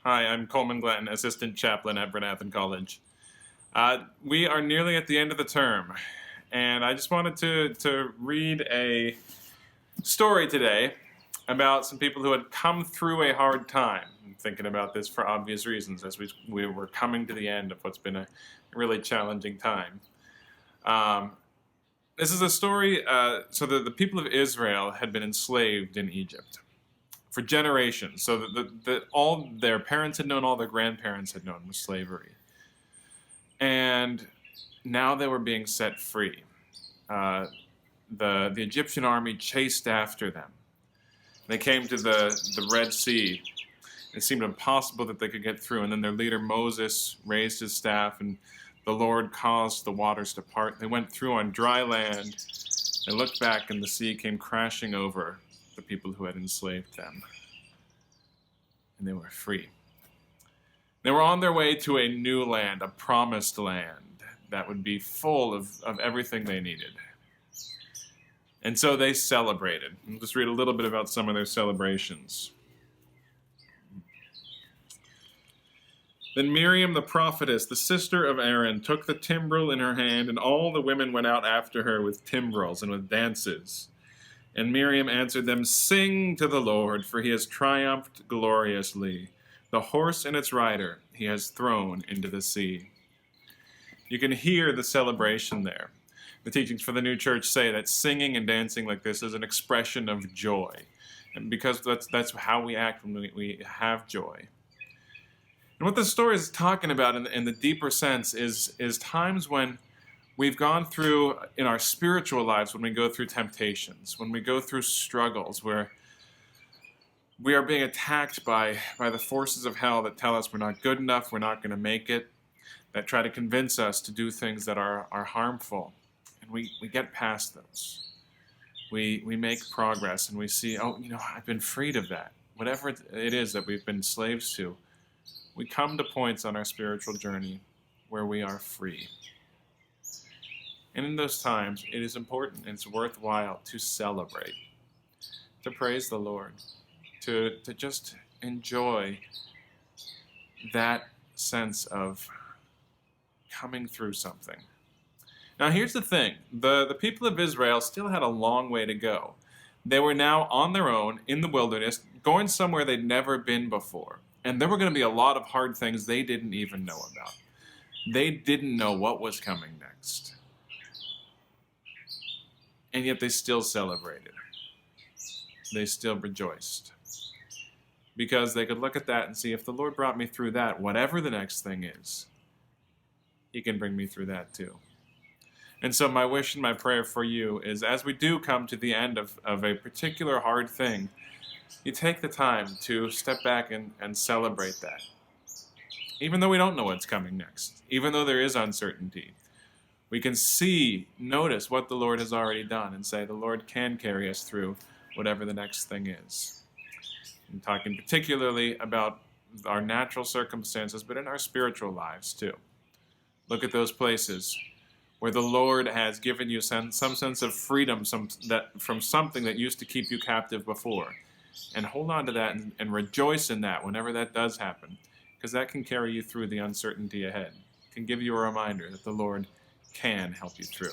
Hi, I'm Coleman, Assistant Chaplain at Bryn Athyn College. We are nearly at the end of the term, and I just wanted to read a story today about some people who had come through a hard time. I'm thinking about this for obvious reasons as we were coming to the end of what's been a really challenging time. This is a story, so the people of Israel had been enslaved in Egypt for generations. So that all their parents had known, all their grandparents had known was slavery. And now they were being set free. The Egyptian army chased after them. They came to the Red Sea. It seemed impossible that they could get through. And then their leader Moses raised his staff, and the Lord caused the waters to part. They went through on dry land. They looked back, and the sea came crashing over the people who had enslaved them. And they were free. They were on their way to a new land, a promised land that would be full of everything they needed. And so they celebrated. I'll just read a little bit about some of their celebrations. Then Miriam the prophetess, the sister of Aaron, took the timbrel in her hand, and all the women went out after her with timbrels and with dances. And Miriam answered them, "Sing to the Lord, for he has triumphed gloriously. The horse and its rider he has thrown into the sea." You can hear the celebration there. The teachings for the new church say that singing and dancing like this is an expression of joy. And because that's how we act when we have joy. And what the story is talking about in the deeper sense is times when we've gone through in our spiritual lives, when we go through temptations, when we go through struggles where we are being attacked by the forces of hell that tell us we're not good enough, we're not going to make it, that try to convince us to do things that are harmful. And we get past those. We make progress and we see, I've been freed of that. Whatever it is that we've been slaves to, we come to points on our spiritual journey where we are free. And in those times, it is important and it's worthwhile to celebrate, to praise the Lord, to just enjoy that sense of coming through something. Now here's the thing, the people of Israel still had a long way to go. They were now on their own in the wilderness, going somewhere they'd never been before. And there were going to be a lot of hard things they didn't even know about. They didn't know what was coming next. And yet they still celebrated. They still rejoiced. Because they could look at that and see, if the Lord brought me through that, whatever the next thing is, he can bring me through that too. And so my wish and my prayer for you is, as we do come to the end of a particular hard thing, you take the time to step back and celebrate that. Even though we don't know what's coming next, even though there is uncertainty, we can notice what the Lord has already done and say the Lord can carry us through whatever the next thing is. I'm talking particularly about our natural circumstances, but in our spiritual lives too. Look at those places where the Lord has given you some sense of freedom from something that used to keep you captive before. And hold on to that and rejoice in that whenever that does happen, because that can carry you through the uncertainty ahead. It can give you a reminder that the Lord can help you through.